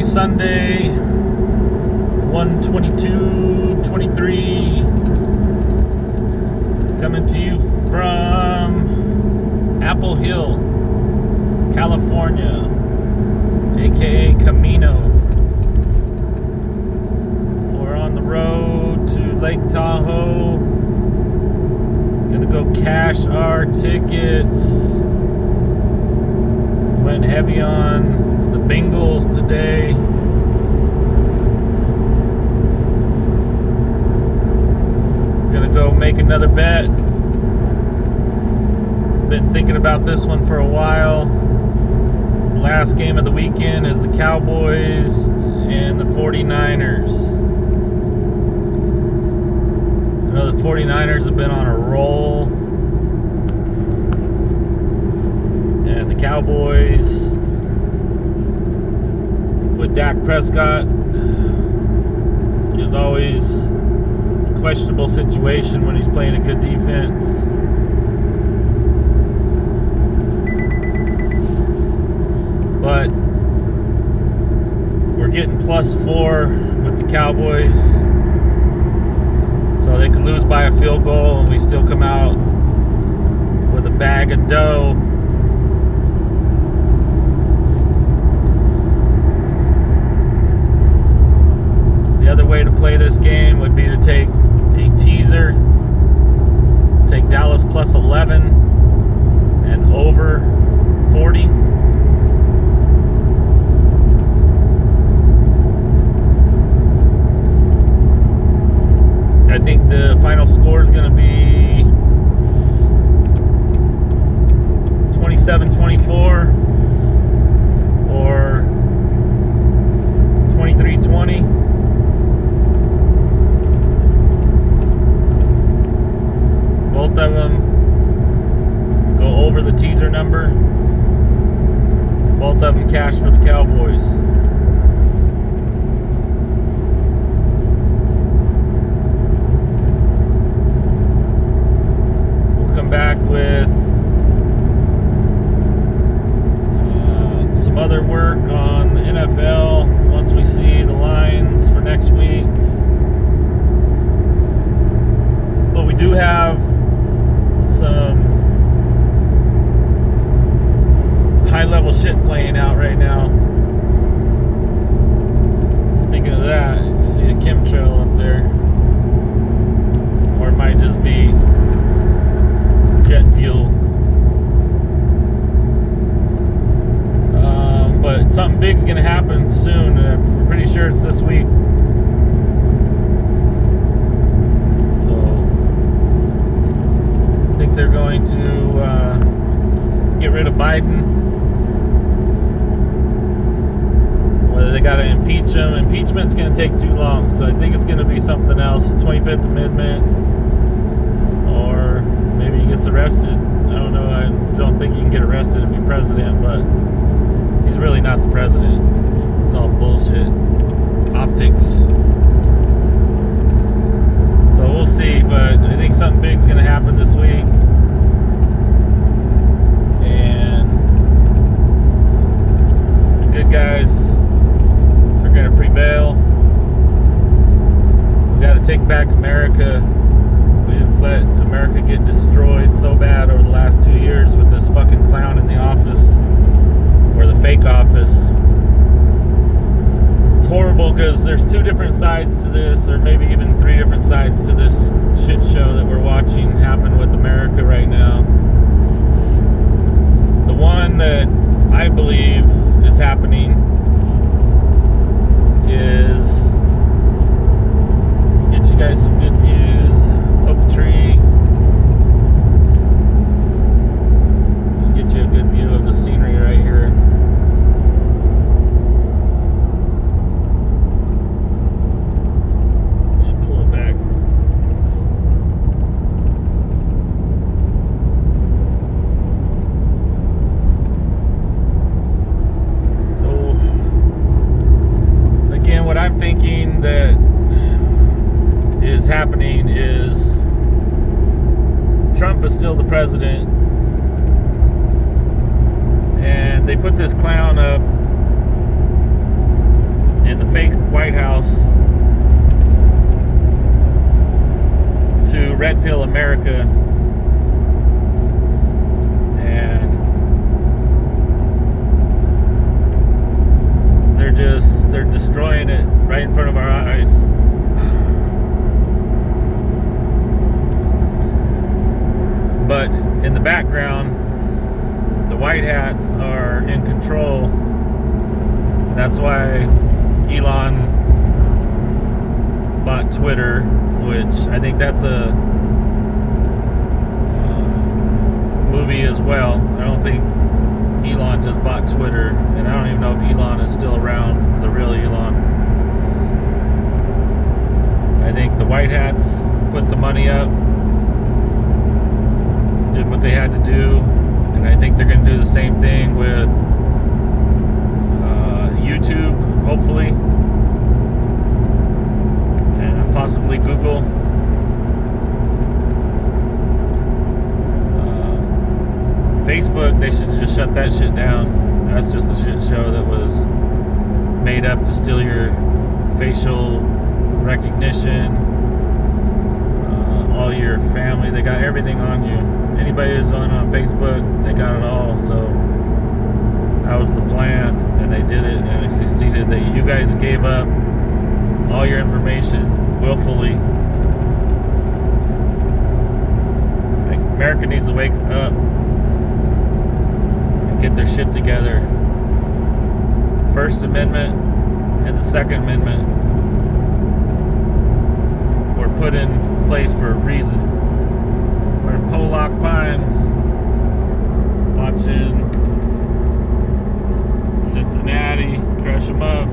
Sunday, 1/22/23, coming to you from Apple Hill, California, aka Camino. We're on the road to Lake Tahoe. Gonna go cash our tickets. Went heavy on the Bengals today. Gonna go make another bet. Been thinking about this one for a while. The last game of the weekend is the Cowboys and the 49ers. I know the 49ers have been on a roll. And the Cowboys, with Dak Prescott, is always a questionable situation when he's playing a good defense. But we're getting +4 with the Cowboys, so they could lose by a field goal and we still come out with a bag of dough. The other way to play this game would be to take a teaser, take Dallas +11 and over 40. I think the final score is going to be 27-24 or 23-20. Both of them go over the teaser number. Both of them cash for the Cowboys. We'll come back with some other work on the NFL once we see the lines for next week. But we do have some high-level shit playing out right now. Speaking of that, you see a chemtrail up there, or it might just be jet fuel. But something big's gonna happen soon, and I'm pretty sure it's this week. They're going to get rid of Biden. Whether they got to impeach him. Impeachment's going to take too long, so I think it's going to be something else. 25th Amendment, or maybe he gets arrested. I don't know. I don't think you can get arrested if you're president, but he's really not the president. It's all bullshit. Optics. So we'll see, but I think something big's going to happen this week. And the good guys are going to prevail. We got to take back America. We've let America get destroyed so bad over the last 2 years with this fucking clown in the office, or the fake office. It's horrible because there's 2 different sides to this, or maybe even 3 different sides to this shit show that we're watching happen with America right now. The one that I believe is happening is, get you guys some good views. Oak tree. Get you a good view of the scenery right here. What I'm thinking that is happening is Trump is still the president, and they put this clown up in the fake White House to RedPill America, and they're destroying it right in front of our eyes. But in the background, the white hats are in control. That's why Elon bought Twitter, which I think that's a movie as well. I don't think Elon just bought Twitter, and I don't even know if Elon is still around, the real Elon. I think the white hats put the money up, did what they had to do, and I think they're going to do the same thing with YouTube, hopefully, and possibly Google. Facebook, they should just shut that shit down. That's just a shit show that was made up to steal your facial recognition, all your family. They got everything on you. Anybody who's on Facebook, they got it all. So that was the plan, and they did it, and it succeeded. That you guys gave up all your information willfully. Like, America needs to wake up and get their shit together. First Amendment and the Second Amendment were put in place for a reason. We're in Pollock Pines watching Cincinnati crush them up.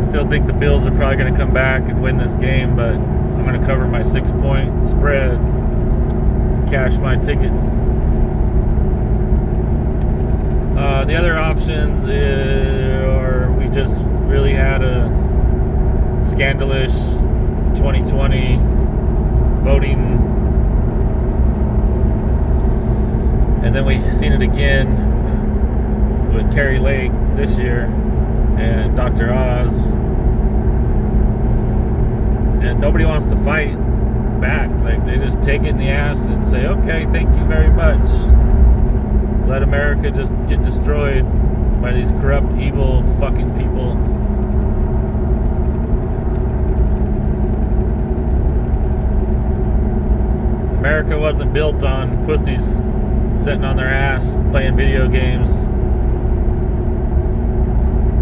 Still think the Bills are probably going to come back and win this game, but I'm going to cover my 6-point spread, cash my tickets. The other options are we just really had a scandalous 2020 voting, and then we've seen it again with Carrie Lake this year and Dr. Oz, and nobody wants to fight back. Like, they just take it in the ass and say, okay, thank you very much. Let America just get destroyed by these corrupt, evil fucking people. America wasn't built on pussies sitting on their ass playing video games.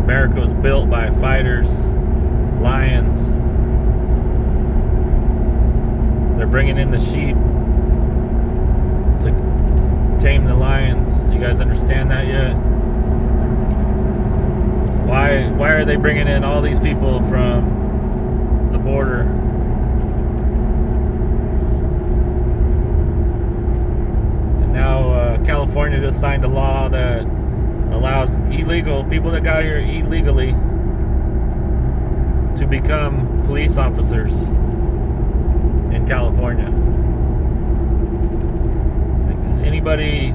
America was built by fighters, lions. They're bringing in the sheep to tame the lions. Do you guys understand that yet? Why are they bringing in all these people from the border? And now California just signed a law that allows illegal people that got here illegally to become police officers in California. Like, does anybody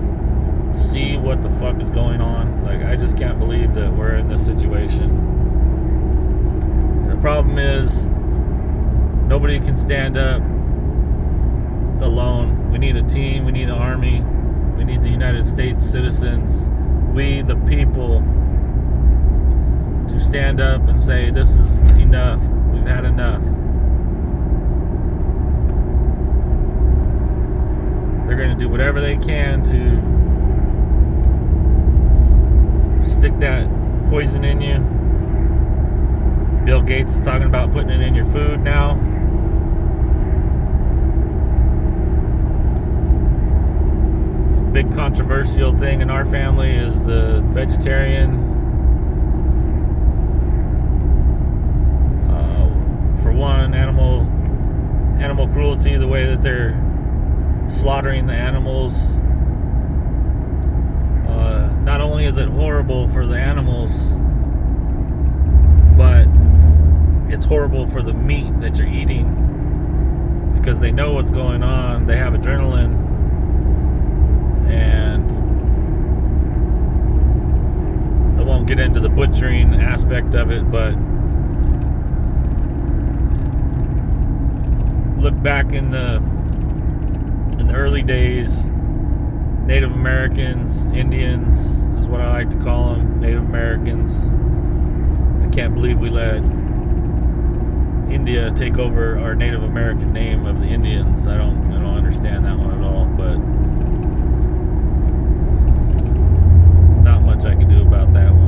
see what the fuck is going on? Like, I just can't believe that we're in this situation. And the problem is nobody can stand up alone. We need a team, we need an army, we need the United States citizens, we the people, to stand up and say, this is enough, we've had enough. They're going to do whatever they can to stick that poison in you. Bill Gates is talking about putting it in your food now. Big controversial thing in our family is the vegetarian. For one, animal cruelty, the way that they're slaughtering the animals. Not only is it horrible for the animals, but it's horrible for the meat that you're eating, because they know what's going on. They have adrenaline, and it won't get into the butchering aspect of it, but look back in the early days, Native Americans, Indians is what I like to call them, Native Americans. I can't believe we let India take over our Native American name of the Indians. I don't understand that one at all, but not much I can do about that one.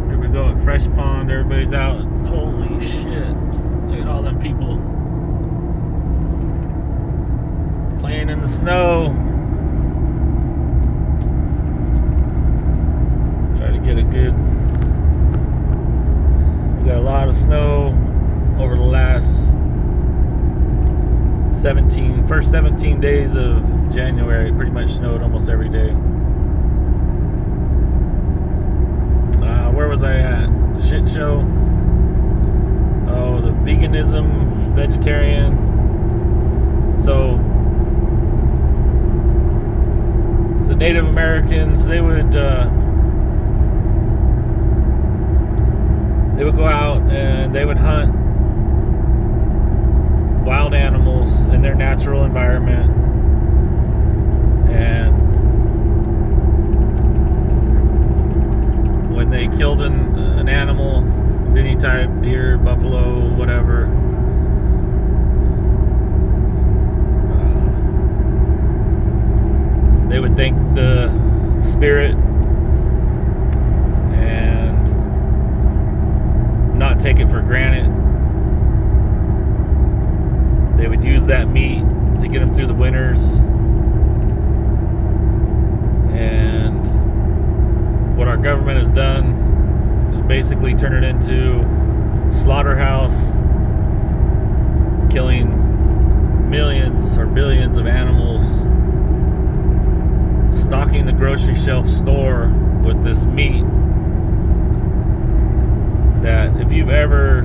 Here we go at Fresh Pond. Everybody's out. Holy shit. Look at all them people playing in the snow. Try to get a good... We got a lot of snow over the last first 17 days of January. Pretty much snowed almost every day. Where was I at? The shit show. Oh, the veganism, vegetarian. So the Native Americans, they would go out and they would hunt wild animals in their natural environment, and when they killed an animal, any type, deer, buffalo, whatever, they would thank the spirit and not take it for granted. They would use that meat to get them through the winters. And what our government has done is basically turn it into slaughterhouse, killing millions or billions of animals, stocking the grocery shelf store with this meat that if you've ever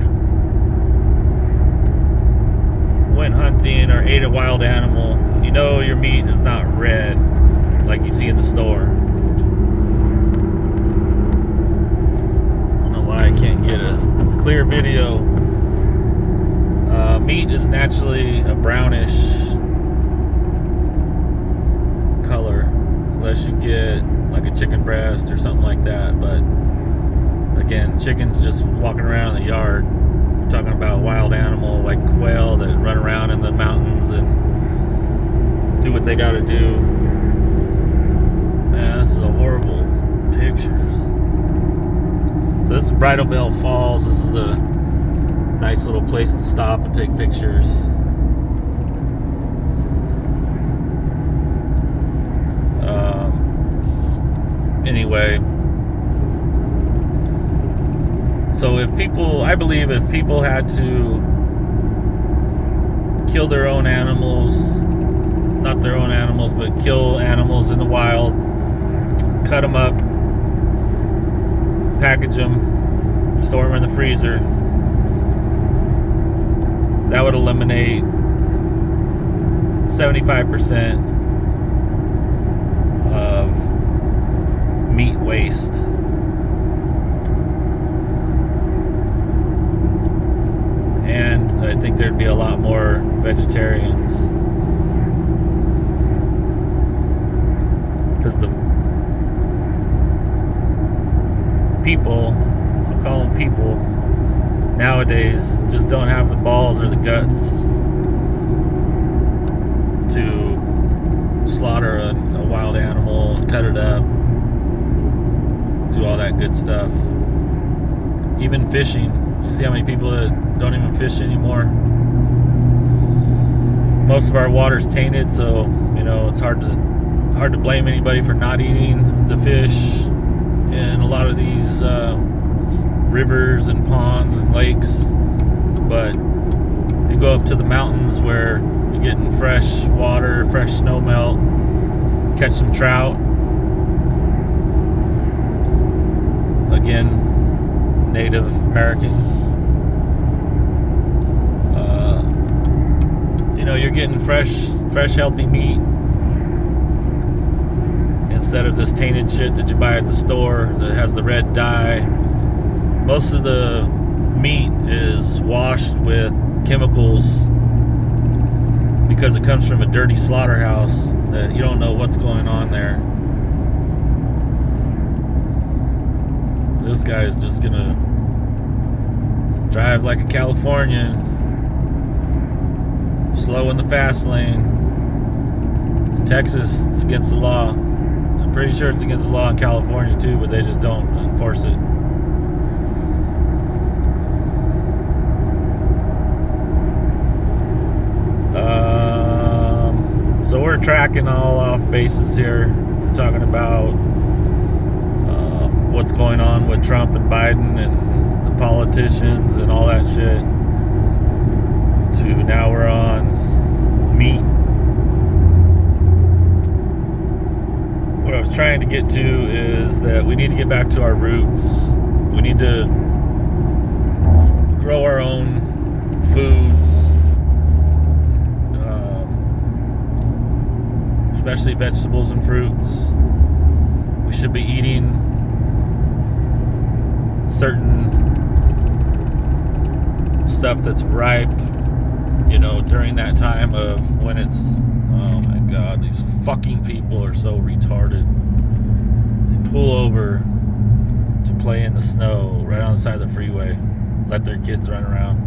went hunting or ate a wild animal, you know your meat is not red like you see in the store. I don't know why I can't get a clear video. Meat is naturally a brownish color unless you get like a chicken breast or something like that, but again, chickens just walking around in the yard. I'm talking about a wild animal like quail that run around in the mountains and do what they got to do. Man, this is a horrible pictures. So this is Bridalveil Falls. This is a nice little place to stop and take pictures. Anyway, so I believe if people had to kill their own animals, not their own animals, but kill animals in the wild, cut them up, package them, store them in the freezer, that would eliminate 75% of meat waste. And I think there'd be a lot more vegetarians, because the people, I'll call them people, nowadays just don't have the balls or the guts to slaughter a wild animal and cut it up, do all that good stuff. Even fishing, you see how many people that don't even fish anymore. Most of our water's tainted, so it's hard to blame anybody for not eating the fish in a lot of these rivers and ponds and lakes. But if you go up to the mountains where you're getting fresh water, fresh snow melt, catch some trout, again, Native Americans, you're getting fresh healthy meat instead of this tainted shit that you buy at the store that has the red dye. Most of the meat is washed with chemicals because it comes from a dirty slaughterhouse that you don't know what's going on there. This guy is just gonna drive like a Californian, slow in the fast lane. In Texas, it's against the law. I'm pretty sure it's against the law in California too, but they just don't enforce it. So we're tracking all off bases here. We're talking about what's going on with Trump and Biden and the politicians and all that shit, to now we're on meat. What I was trying to get to is that we need to get back to our roots. We need to grow our own foods, especially vegetables and fruits. We should be eating certain stuff that's ripe, during that time of when it's, oh my god, these fucking people are so retarded. They pull over to play in the snow right on the side of the freeway, let their kids run around.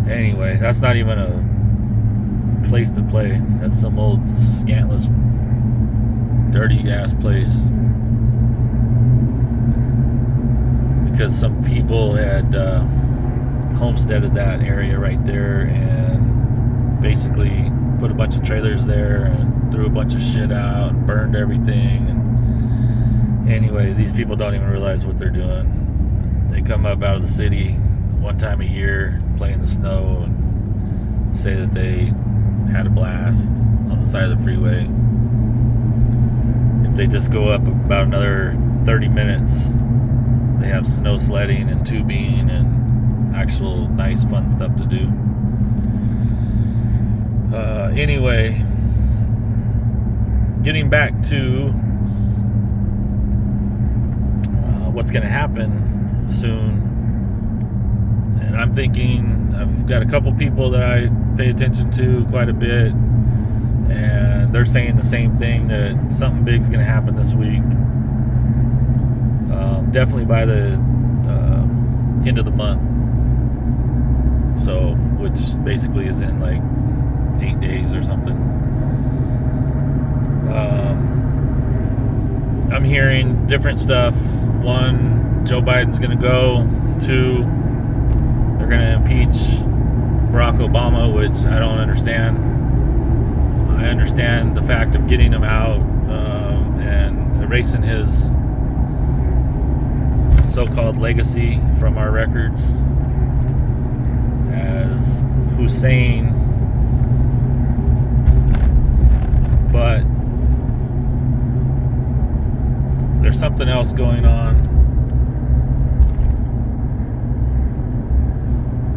Anyway, that's not even a place to play. That's some old scantless, dirty ass place. Because some people had homesteaded that area right there and basically put a bunch of trailers there and threw a bunch of shit out and burned everything. And anyway, these people don't even realize what they're doing. They come up out of the city one time a year, play in the snow, and say that they had a blast on the side of the freeway. If they just go up about another 30 minutes, they have snow sledding and tubing and actual nice fun stuff to do. Anyway, getting back to what's going to happen soon, and I'm thinking, I've got a couple people that I pay attention to quite a bit, and they're saying the same thing, that something big's going to happen this week. Definitely by the end of the month. So, which basically is in like 8 days or something. I'm hearing different stuff. One, Joe Biden's going to go. Two, they're going to impeach Barack Obama, which I don't understand. I understand the fact of getting him out and erasing his so-called legacy from our records as Hussein, but there's something else going on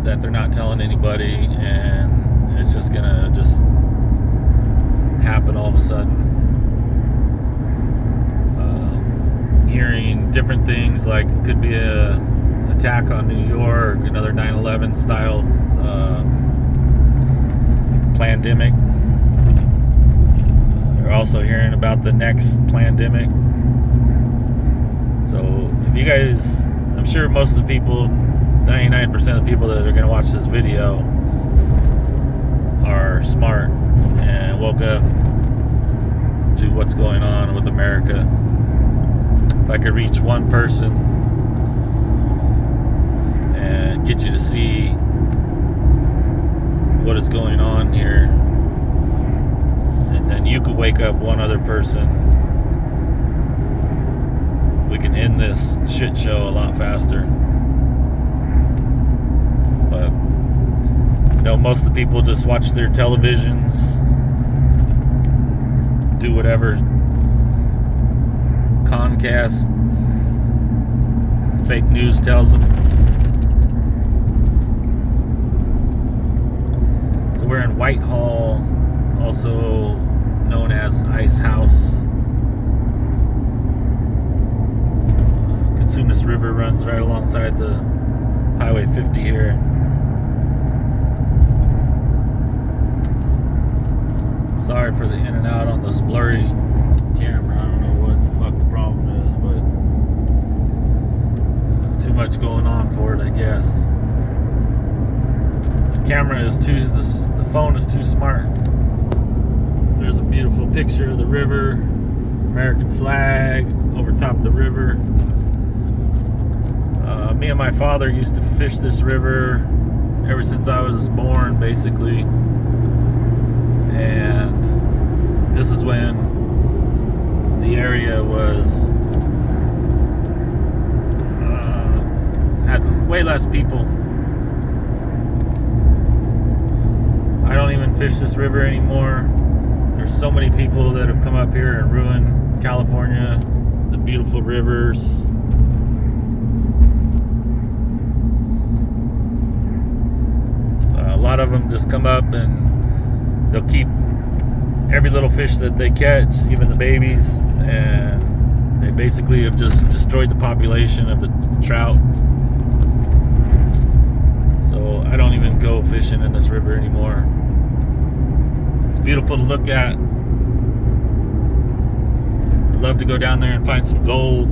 that they're not telling anybody, and it's just gonna happen all of a sudden. Hearing different things, like it could be a attack on New York, another 9/11 style pandemic. We're also hearing about the next pandemic. So if you guys, I'm sure most of the people, 99% of the people that are going to watch this video are smart and woke up to what's going on with America. If I could reach one person and get you to see what is going on here, and then you could wake up one other person, we can end this shit show a lot faster. But most of the people just watch their televisions, do whatever Comcast fake news tells them. So we're in Whitehall, also known as Ice House. river runs right alongside the Highway 50 here. Sorry for the in and out on this blurry camera. I don't know what the fuck the problem is, but too much going on for it, I guess. The phone is too smart. There's a beautiful picture of the river, American flag over top of the river. Me and my father used to fish this river ever since I was born, basically. And this is when the area was had way less people. I don't even fish this river anymore. There's so many people that have come up here and ruined California, the beautiful rivers. A lot of them just come up and they'll keep every little fish that they catch, even the babies, and they basically have just destroyed the population of the trout. So I don't even go fishing in this river anymore. It's beautiful to look at. I'd love to go down there and find some gold.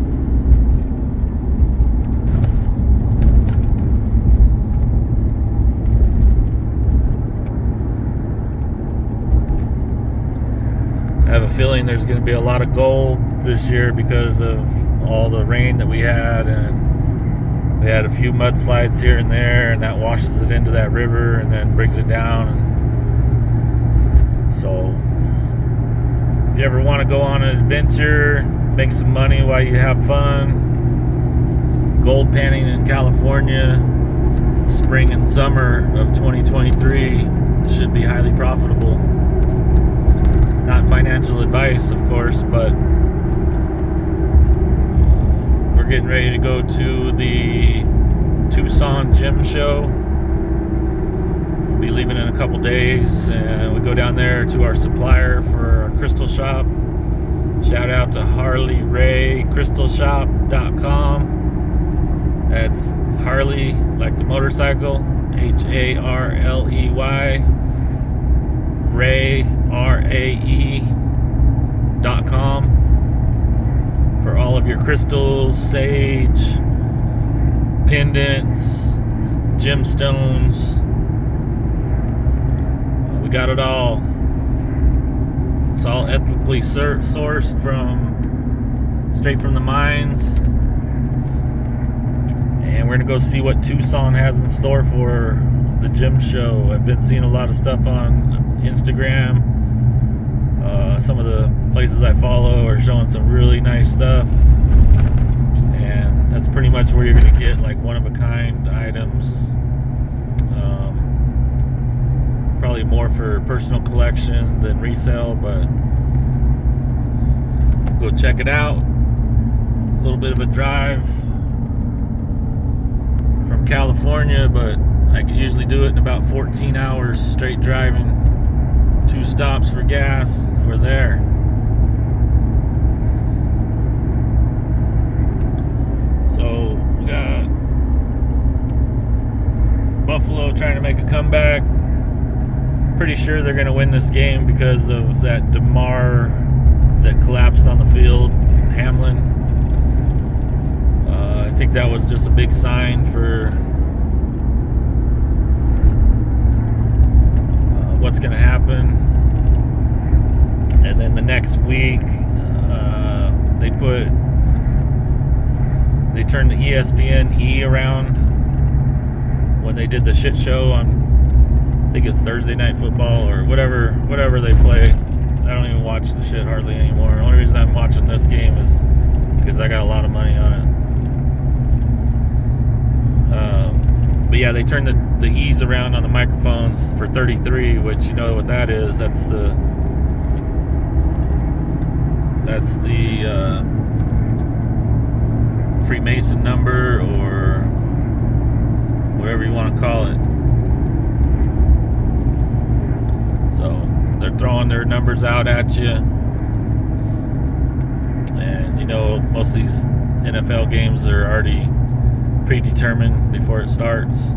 I have a feeling there's going to be a lot of gold this year because of all the rain that we had, and we had a few mudslides here and there, and that washes it into that river and then brings it down. And so if you ever want to go on an adventure, make some money while you have fun, gold panning in California, spring and summer of 2023 should be highly profitable. Not financial advice, of course, but we're getting ready to go to the Tucson Gym Show. We'll be leaving in a couple days, and we go down there to our supplier for our crystal shop. Shout out to HarleyRayCrystalShop.com. That's Harley, like the motorcycle, HARLEY, Ray, RAE.com, for all of your crystals, sage, pendants, gemstones. We got it all. It's all ethically sourced straight from the mines. And we're gonna go see what Tucson has in store for the gym show. I've been seeing a lot of stuff on Instagram. Some of the places I follow are showing some really nice stuff, and that's pretty much where you're going to get like one-of-a-kind items. Probably more for personal collection than resale, but go check it out. A little bit of a drive from California, but I can usually do it in about 14 hours straight driving. 2 stops for gas, we're there. So we got Buffalo trying to make a comeback. Pretty sure they're going to win this game because of that DeMar that collapsed on the field, Hamlin. I think that was just a big sign for what's going to happen. And then the next week, they turned the ESPN E around when they did the shit show on, I think it's Thursday Night Football or whatever they play. I don't even watch the shit hardly anymore. The only reason I'm watching this game is because I got a lot of money on it. But yeah, they turned the E's around on the microphones for 33, which you know what that is. That's the Freemason number, or whatever you want to call it. So they're throwing their numbers out at you, and you know most of these NFL games are already predetermined before it starts.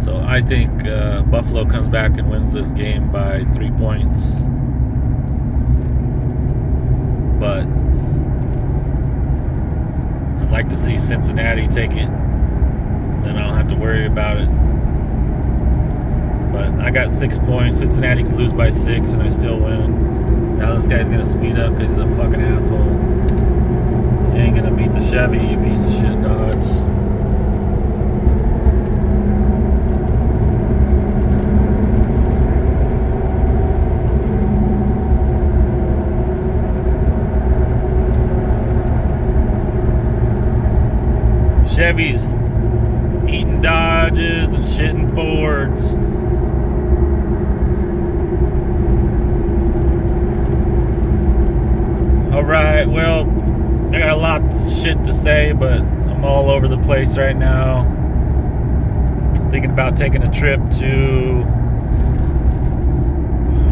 So I think Buffalo comes back and wins this game by 3 points. But I'd like to see Cincinnati take it. Then I don't have to worry about it. But I got 6 points. Cincinnati could lose by 6 and I still win. Now this guy's going to speed up because he's a fucking asshole. He ain't going to beat the Chevy, you piece of shit, Dodge. Chevy's eating Dodges and shitting Fords. Alright, well, I got a lot of shit to say, but I'm all over the place right now. Thinking about taking a trip to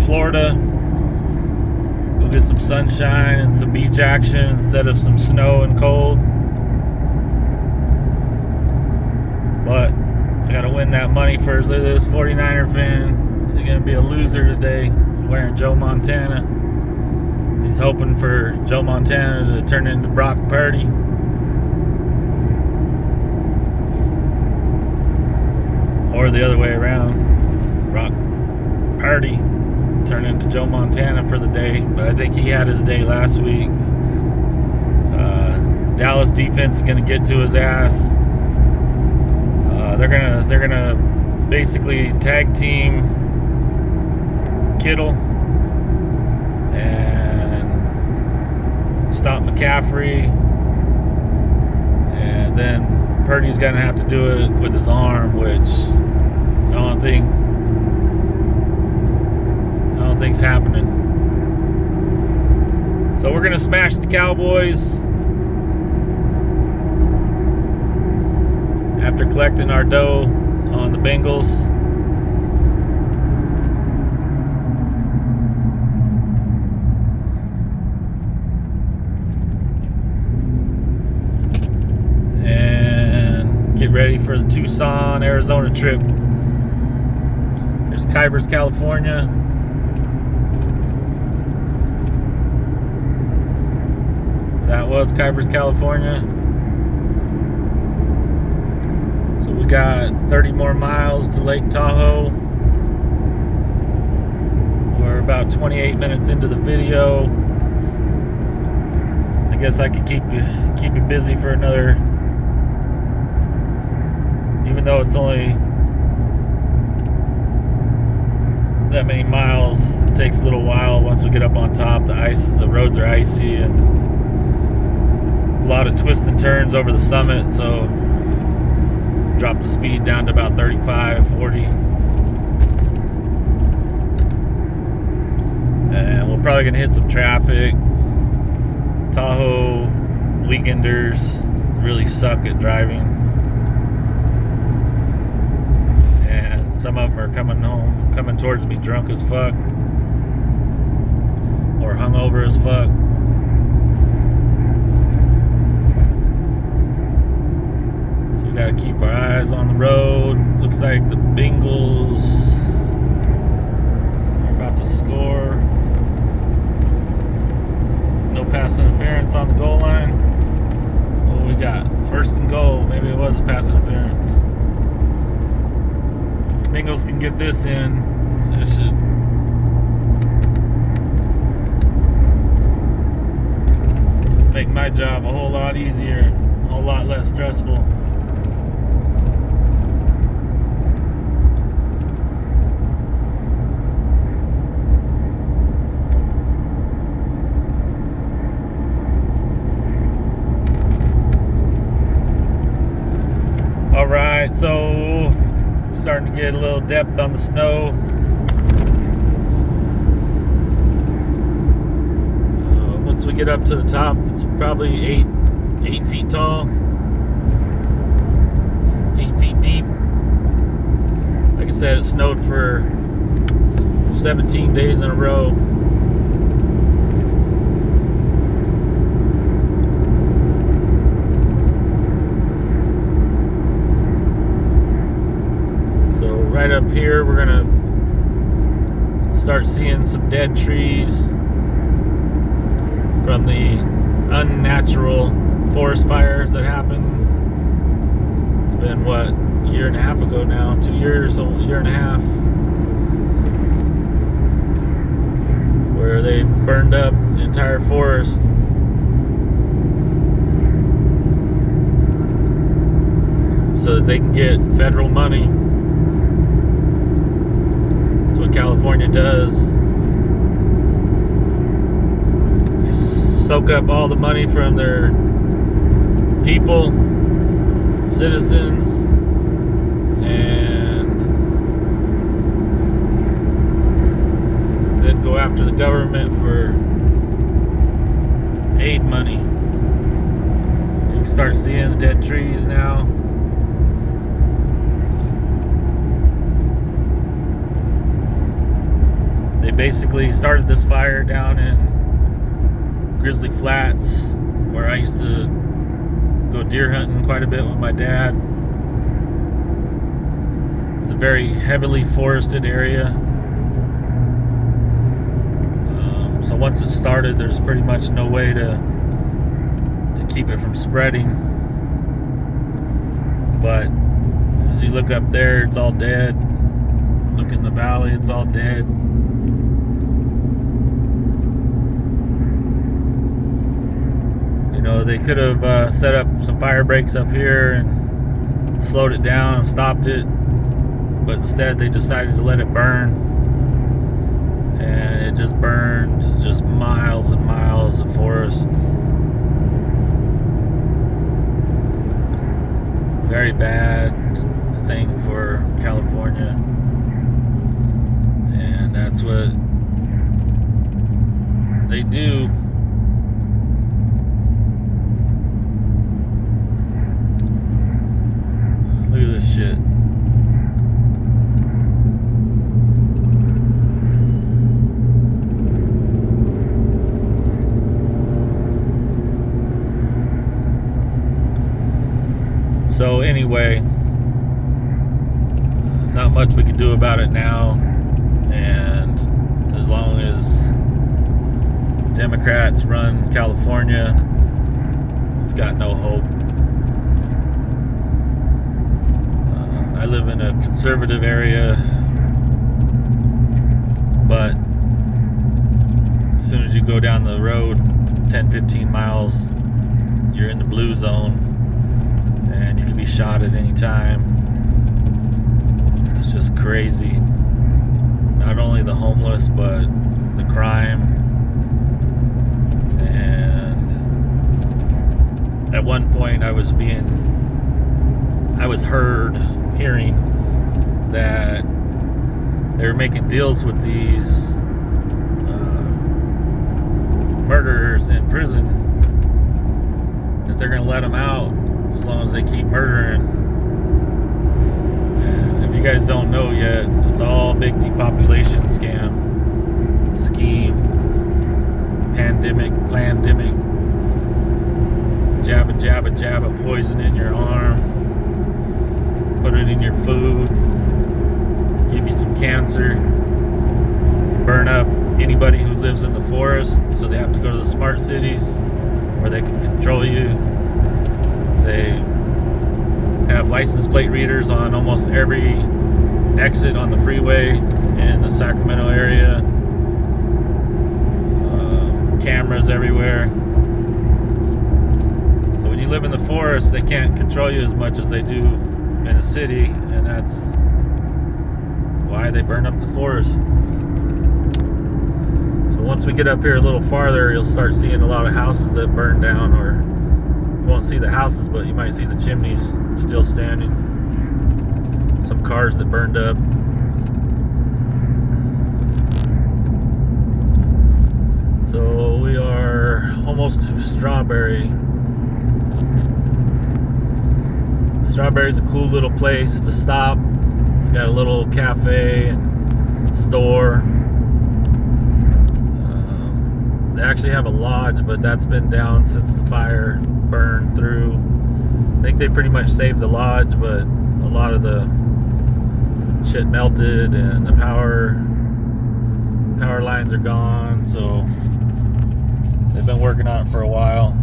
Florida. Go get some sunshine and some beach action instead of some snow and cold. But I gotta win that money first. Look at this 49er fan. He's gonna be a loser today. He's wearing Joe Montana. He's hoping for Joe Montana to turn into Brock Purdy. Or the other way around. Brock Purdy turn into Joe Montana for the day. But I think he had his day last week. Dallas defense is gonna get to his ass. They're gonna basically tag team Kittle and stop McCaffrey, and then Purdy's gonna have to do it with his arm, which I don't think's happening. So we're gonna smash the Cowboys. After collecting our dough on the Bengals. And get ready for the Tucson, Arizona trip. There's Cowboys, California. That was Cowboys, California. We got 30 more miles to Lake Tahoe. We're about 28 minutes into the video. I guess I could keep you busy for another, even though it's only that many miles. It takes a little while once we get up on top. The roads are icy and a lot of twists and turns over the summit, so drop the speed down to about 35, 40. And we're probably going to hit some traffic. Tahoe weekenders really suck at driving. And some of them are coming towards me drunk as fuck. Or hungover as fuck. Gotta keep our eyes on the road. Looks like the Bengals are about to score. No pass interference on the goal line. What we got? First and goal. Maybe it was pass interference. Bengals can get this in. It should make my job a whole lot easier, a whole lot less stressful. Alright, so starting to get a little depth on the snow. Once we get up to the top, it's probably 8 feet tall, 8 feet deep. Like I said, it snowed for 17 days in a row. right up here, we're gonna start seeing some dead trees from the unnatural forest fire that happened. It's been what, a year and a half ago now, 2 years, a year and a half, where they burned up the entire forest. So that they can get federal money. That's what California does. They soak up all the money from their people, citizens, and then go after the government for aid money. You can start seeing the dead trees now. They basically started this fire down in Grizzly Flats, where I used to go deer hunting quite a bit with my dad. It's a very heavily forested area. So once it started, there's pretty much no way to keep it from spreading. But as you look up there, it's all dead. Look in the valley, it's all dead. You know, they could have set up some fire breaks up here and slowed it down and stopped it, but instead they decided to let it burn, and it just burned just miles and miles of forest. Very bad thing for California, and that's what they do. Look at this shit. So anyway, not much we can do about it now, and as long as Democrats run California, it's got no hope. I live in a conservative area, but as soon as you go down the road 10-15 miles, you're in the blue zone, and you can be shot at any time. It's just crazy. Not only the homeless, but the crime. And at one point I was hearing that they were making deals with these murderers in prison, that they're going to let them out as long as they keep murdering. And if you guys don't know yet, it's all big depopulation scheme, plandemic, jabba, poison in your arm, put it in your food, give you some cancer, burn up anybody who lives in the forest, so they have to go to the smart cities where they can control you. They have license plate readers on almost every exit on the freeway in the Sacramento area, cameras everywhere. So when you live in the forest, they can't control you as much as they do in the city, and that's why they burn up the forest. So once we get up here a little farther, you'll start seeing a lot of houses that burn down, or you won't see the houses, but you might see the chimneys still standing. Some cars that burned up. So we are almost to Strawberry. Strawberry's a cool little place to stop. We got a little cafe and store. They actually have a lodge, but that's been down since the fire burned through. I think they pretty much saved the lodge, but a lot of the shit melted and the power lines are gone, so they've been working on it for a while.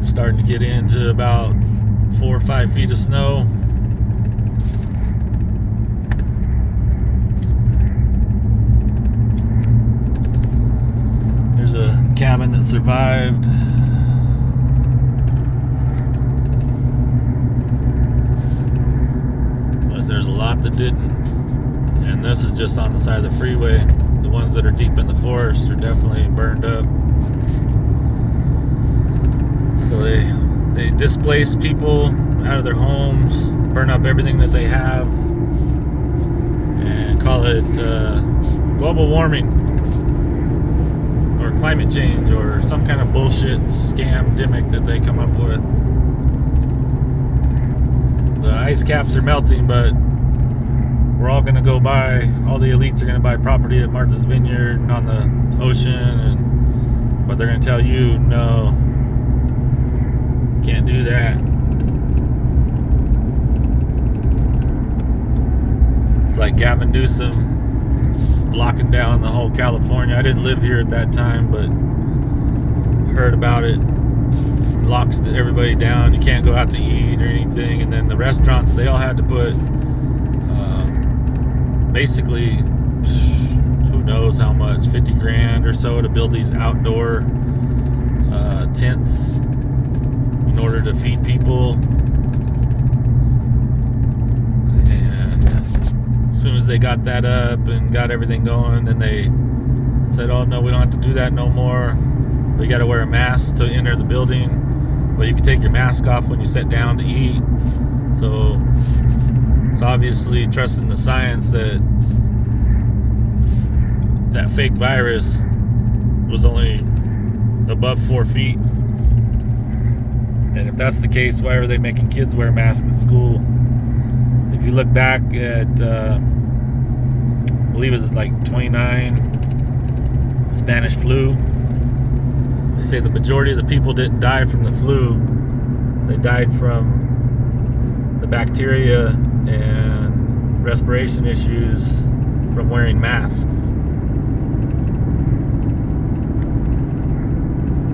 Starting to get into about 4 or 5 feet of snow. There's a cabin that survived. But there's a lot that didn't. And this is just on the side of the freeway. The ones that are deep in the forest are definitely burned up. So they displace people out of their homes, burn up everything that they have, and call it global warming or climate change or some kind of bullshit scam gimmick that they come up with. The ice caps are melting, but we're all going to go buy, all the elites are going to buy property at Martha's Vineyard and on the ocean, but they're going to tell you, no, can't do that. It's like Gavin Newsom locking down the whole California. I didn't live here at that time, but heard about it. Locks everybody down. You can't go out to eat or anything. And then the restaurants, they all had to put basically, who knows how much, 50 grand or so to build these outdoor tents in order to feed people. And as soon as they got that up and got everything going, then they said, oh no, we don't have to do that no more. We got to wear a mask to enter the building, but you can take your mask off when you sit down to eat. So it's obviously trusting the science that that fake virus was only above 4 feet. And if that's the case, why are they making kids wear masks in school? If you look back at, I believe it was like 29 Spanish flu, they say the majority of the people didn't die from the flu. They died from the bacteria and respiration issues from wearing masks.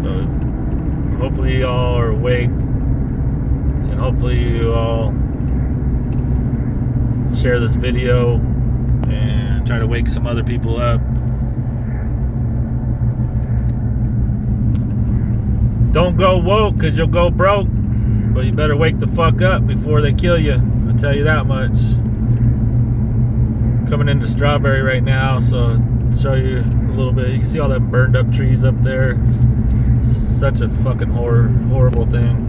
So hopefully you all are awake, and hopefully you all share this video and try to wake some other people up. Don't go woke, because you'll go broke, but you better wake the fuck up before they kill you. I'll tell you that much. Coming into Strawberry right now, so I'll show you a little bit. You can see all them burned up trees up there. Such a fucking horrible thing.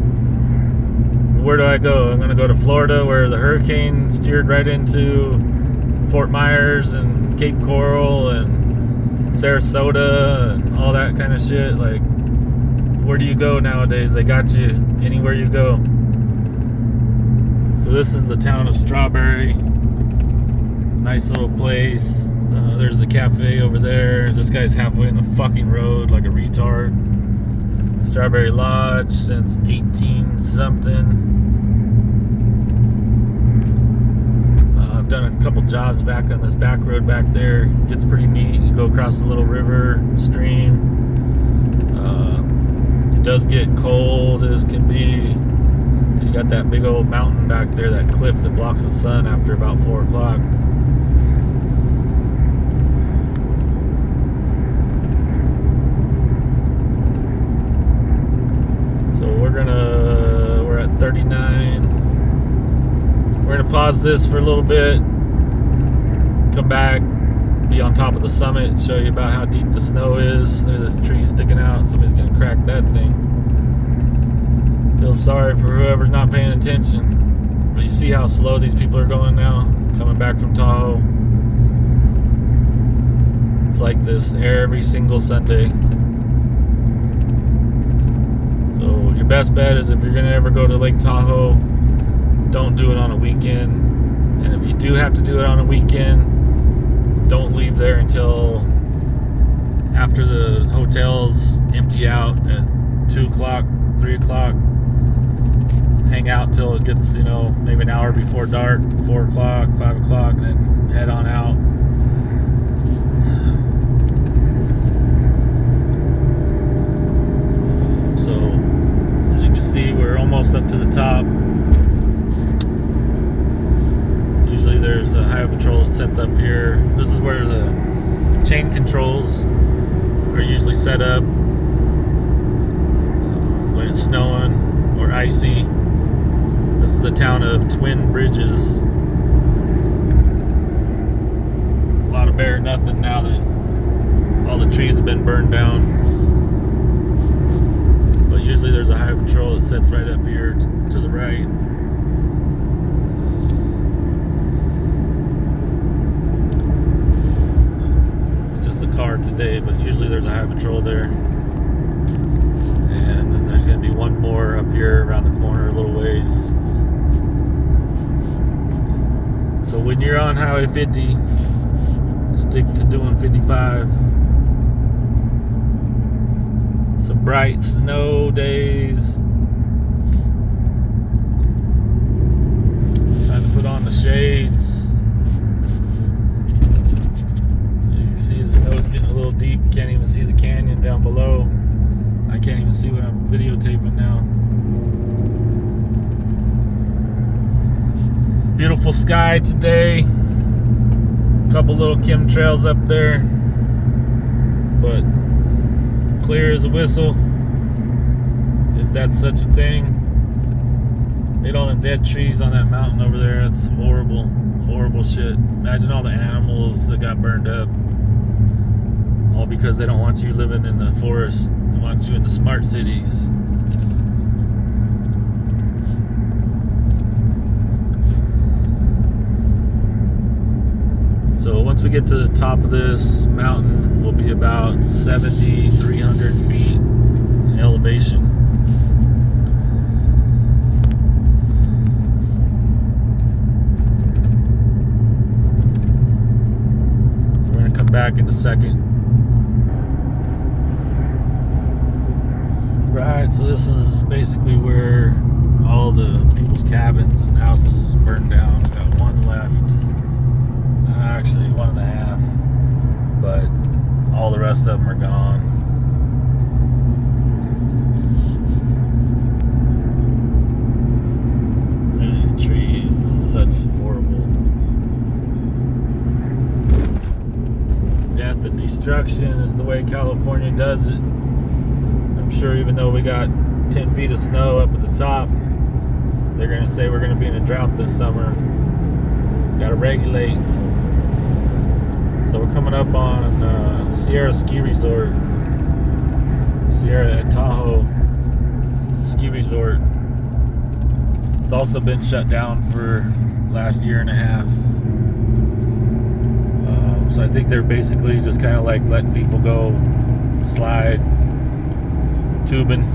Where do I go? I'm gonna go to Florida, where the hurricane steered right into Fort Myers and Cape Coral and Sarasota and all that kind of shit. Like, where do you go nowadays? They got you anywhere you go. So this is the town of Strawberry. Nice little place. There's the cafe over there. This guy's halfway in the fucking road like a retard. Strawberry Lodge since 18 something. I've done a couple jobs back on this back road back there. It gets pretty neat. You go across the little river stream. It does get cold as can be. You got that big old mountain back there, that cliff that blocks the sun after about 4 o'clock. We're at 39. We're gonna pause this for a little bit, come back, be on top of the summit, show you about how deep the snow is. There's this tree sticking out. Somebody's gonna crack that thing. Feel sorry for whoever's not paying attention. But you see how slow these people are going now, coming back from Tahoe. It's like this every single Sunday. So your best bet is if you're gonna ever go to Lake Tahoe, don't do it on a weekend. And if you do have to do it on a weekend, don't leave there until after the hotels empty out at 2 o'clock, 3 o'clock. hang out till it gets, maybe an hour before dark, 4 o'clock, 5 o'clock, and then head on out. So, as you can see, we're almost up to the top. Usually there's a highway patrol that sets up here. This is where the chain controls are usually set up when it's snowing or icy. This is the town of Twin Bridges. A lot of bare nothing now that all the trees have been burned down. But usually there's a highway patrol that sits right up here to the right. It's just a car today, but usually there's a highway patrol there. And then there's going to be one more up here around the corner a little ways. So when you're on Highway 50, stick to doing 55. Some bright snow days. Time to put on the shades. You can see the snow's getting a little deep. You can't even see the canyon down below. I can't even see what I'm videotaping now. Beautiful sky today. Couple little chemtrails up there, but clear as a whistle, if that's such a thing. Look at all them dead trees on that mountain over there. That's horrible, horrible shit. Imagine all the animals that got burned up, all because they don't want you living in the forest. They want you in the smart cities. So once we get to the top of this mountain, we'll be about 7,300 feet in elevation. We're going to come back in a second. Right, so this is basically where all the people's cabins and houses burned down. We got one left. Actually 1.5, but all the rest of them are gone. Look at these trees, such horrible death and destruction is the way California does it. I'm sure even though we got 10 feet of snow up at the top, they're going to say we're going to be in a drought this summer. Got to regulate. So we're coming up on Sierra Ski Resort, Sierra at Tahoe Ski Resort. It's also been shut down for last year and a half. So I think they're basically just kind of like letting people go slide, tubing.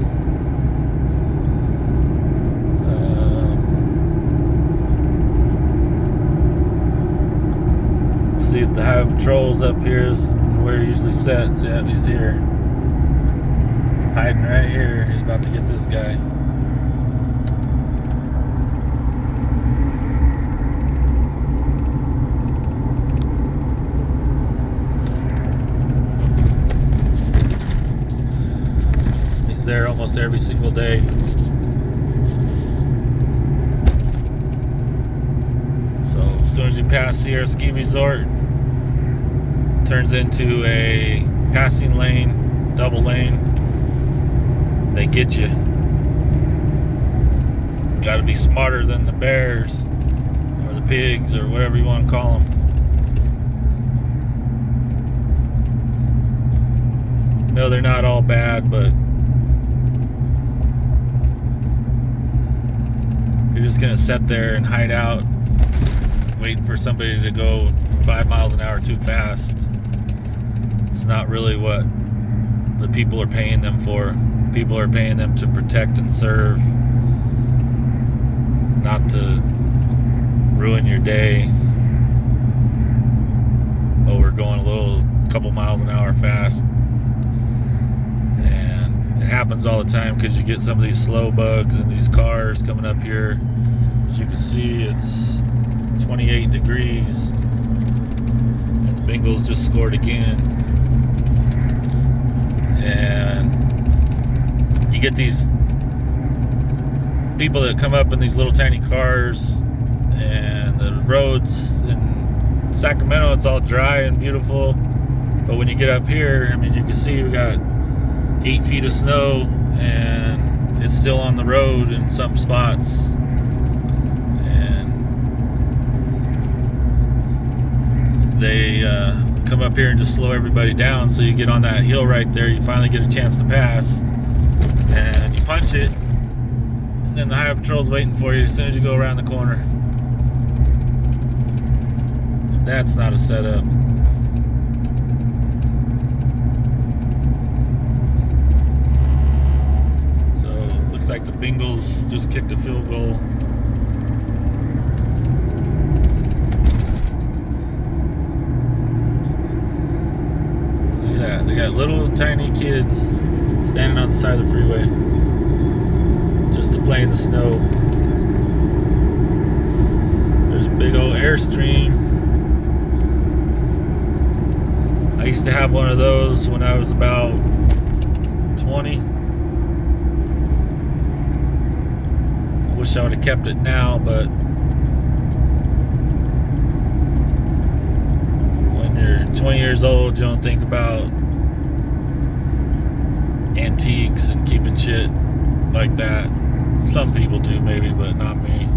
See if the highway patrol's up here is where he usually sets. Yeah, he's here. Hiding right here. He's about to get this guy. He's there almost every single day. So as soon as you pass Sierra Ski Resort, turns into a passing lane, double lane. They get you. Got to be smarter than the bears or the pigs or whatever you want to call them. No, they're not all bad, but you're just gonna sit there and hide out waiting for somebody to go 5 miles an hour too fast. It's not really what the people are paying them for. People are paying them to protect and serve, not to ruin your day. Oh, we're going a couple miles an hour fast, and happens all the time because you get some of these slow bugs and these cars coming up here. As you can see, it's 28 degrees. And the Bengals just scored again. And you get these people that come up in these little tiny cars, and the roads in Sacramento, it's all dry and beautiful. But when you get up here, I mean, you can see we got 8 feet of snow, and it's still on the road in some spots. And they come up here and just slow everybody down. So you get on that hill right there, you finally get a chance to pass, and you punch it, and then the highway patrol's waiting for you as soon as you go around the corner. If that's not a setup. Like the Bengals just kicked a field goal. Look at that. They got little tiny kids standing on the side of the freeway just to play in the snow. There's a big old Airstream. I used to have one of those when I was about 20. Wish I would have kept it now, but when you're 20 years old, you don't think about antiques and keeping shit like that. Some people do maybe, but not me.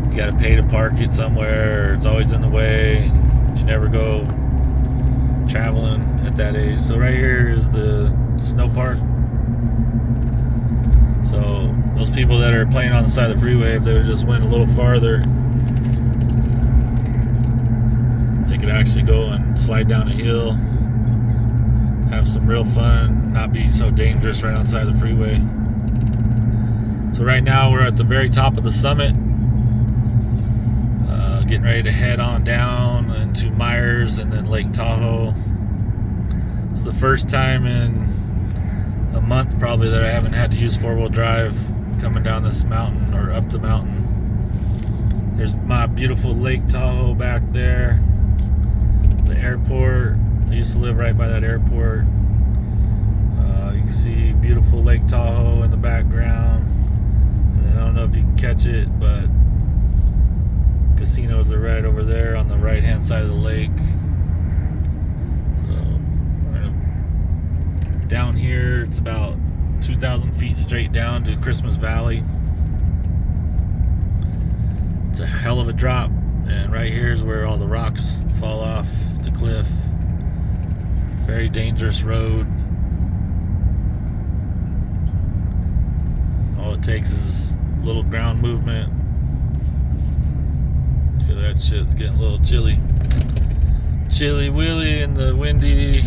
You gotta pay to park it somewhere, or it's always in the way, and you never go traveling at that age. So right here is the snow park. So those people that are playing on the side of the freeway, if they would just went a little farther, they could actually go and slide down a hill, have some real fun, not be so dangerous right on the side of the freeway. So right now we're at the very top of the summit, getting ready to head on down into Myers and then Lake Tahoe. It's the first time in a month probably that I haven't had to use 4-wheel drive coming down this mountain or up the mountain. There's my beautiful Lake Tahoe back there, the airport. I used to live right by that airport. You can see beautiful Lake Tahoe in the background. And I don't know if you can catch it, but casinos are right over there on the right hand side of the lake. Down here, it's about 2,000 feet straight down to Christmas Valley. It's a hell of a drop, and right here is where all the rocks fall off the cliff. Very dangerous road. All it takes is little ground movement. Look at that shit, it's getting a little chilly. Chilly willy in the windy.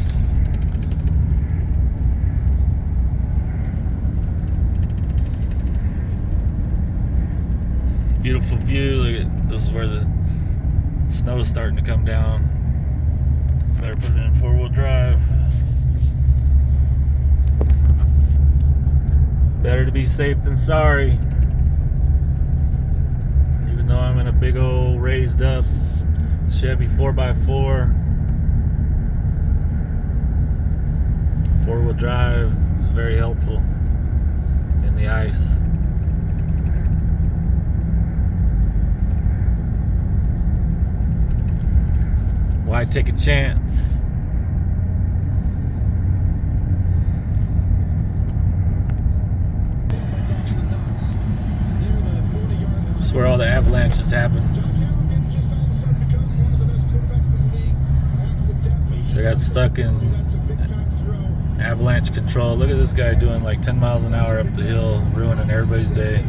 Beautiful view. Look at this is where the snow is starting to come down. Better put it in 4-wheel drive. Better to be safe than sorry. Even though I'm in a big old raised up Chevy 4x4, 4-wheel drive is very helpful in the ice. Why take a chance? This is where all the avalanches happen. So I got stuck in avalanche control. Look at this guy doing like 10 miles an hour up the hill, ruining everybody's day.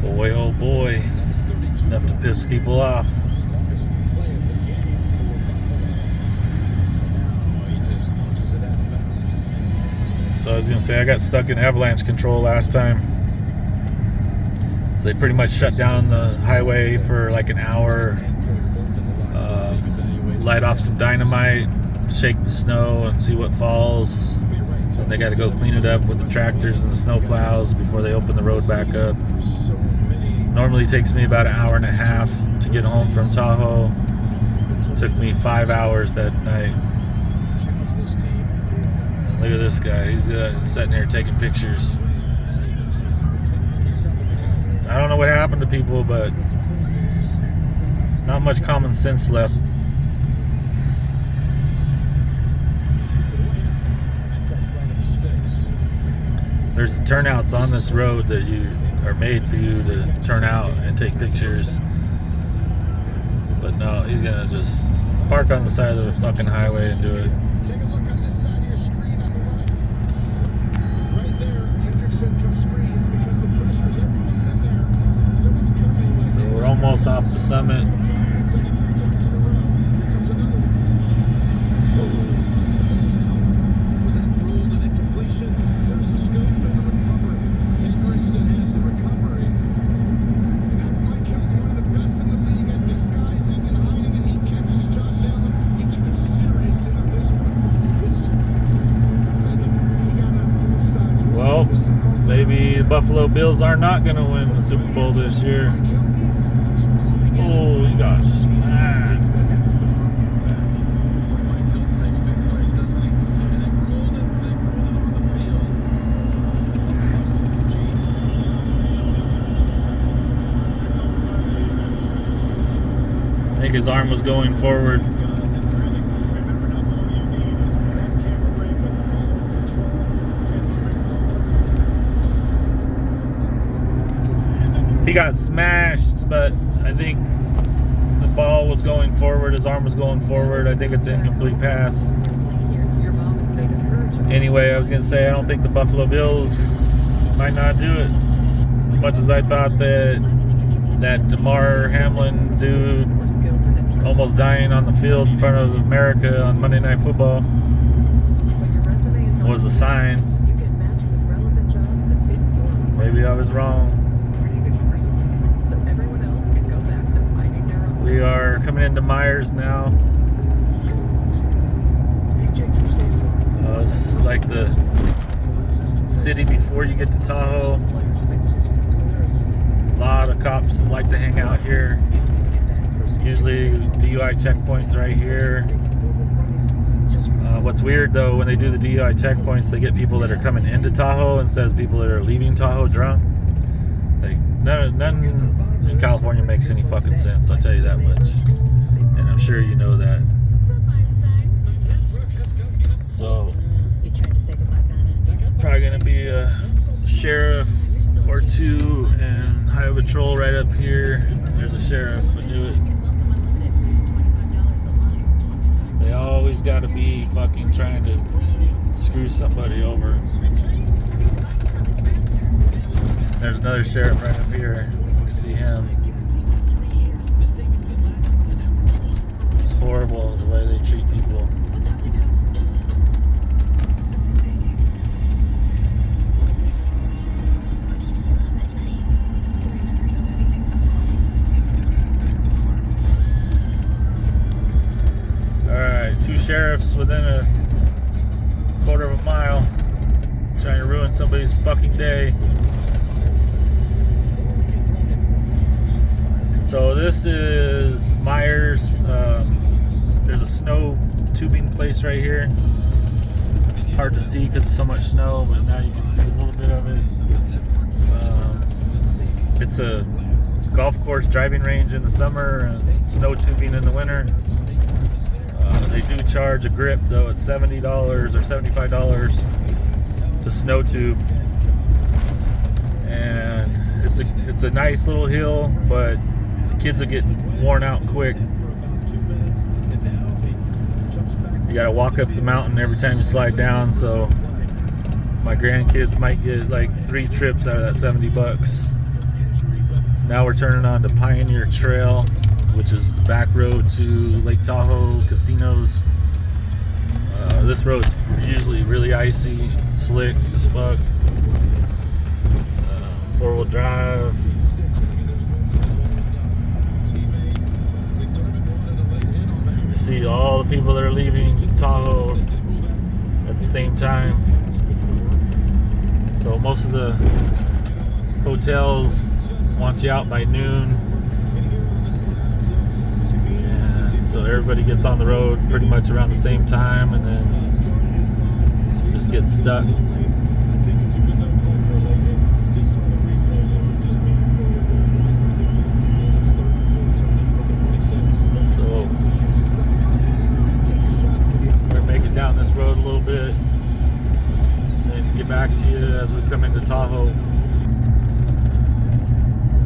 Boy, oh boy, enough to piss people off. So I was going to say, I got stuck in avalanche control last time. So they pretty much shut down the highway for like an hour, light off some dynamite, shake the snow and see what falls. And they got to go clean it up with the tractors and the snow plows before they open the road back up. Normally takes me about an hour and a half to get home from Tahoe. It took me 5 hours that night. And look at this guy. He's sitting there taking pictures. I don't know what happened to people, but not much common sense left. There's turnouts on this road that are made for you to turn out and take pictures. But no, he's gonna just park on the side of the fucking highway and do it. Take a look on this side of your screen on the left. Right there, Hendrickson comes free. It's because the pressure's everyone's in there. Someone's coming. So we're almost off the summit. Was that ruled an incompletion? There's a scoop and a recovery. Hendrickson has the recovery. And that's Mike Hilton, one of the best in the league at disguising and hiding, and he catches Josh Allen. He took a serious hit on this one. This is, I mean, he got on both sides. Well, maybe the Buffalo Bills are not going to win the Super Bowl this year. Oh, he got smacked. I think his arm was going forward. He got smashed, but I think the ball was going forward. His arm was going forward. I think it's an incomplete pass. Anyway, I was going to say, I don't think the Buffalo Bills might not do it. As much as I thought that DeMar Hamlin dude almost dying on the field in front of America on Monday Night Football was a sign. Maybe I was wrong. We are coming into Myers now. It's like the city before you get to Tahoe. A lot of cops like to hang out here. Usually DUI checkpoints right here. What's weird though, when they do the DUI checkpoints, they get people that are coming into Tahoe instead of people that are leaving Tahoe drunk. Like none in California makes any fucking sense, I'll tell you that much. And I'm sure you know that. So probably gonna be a sheriff or two and highway patrol right up here. There's a sheriff would do it. They always gotta be fucking trying to screw somebody over. There's another sheriff right up here. You can see him. It's horrible the way they treat people. Alright, two sheriffs within a quarter of a mile trying to ruin somebody's fucking day. So this is Myers. There's a snow tubing place right here. Hard to see because there's so much snow, but now you can see a little bit of it. It's a golf course driving range in the summer and snow tubing in the winter. They do charge a grip though. It's $70 or $75 to snow tube, and it's a nice little hill, but kids will get worn out quick. You gotta walk up the mountain every time you slide down, so my grandkids might get like 3 trips out of that $70. So now we're turning on to Pioneer Trail, which is the back road to Lake Tahoe casinos. This road's usually really icy, slick as fuck. 4-wheel drive. You see all the people that are leaving Tahoe at the same time. So most of the hotels want you out by noon. And so everybody gets on the road pretty much around the same time, and then just gets stuck. Down this road a little bit and get back to you as we come into Tahoe.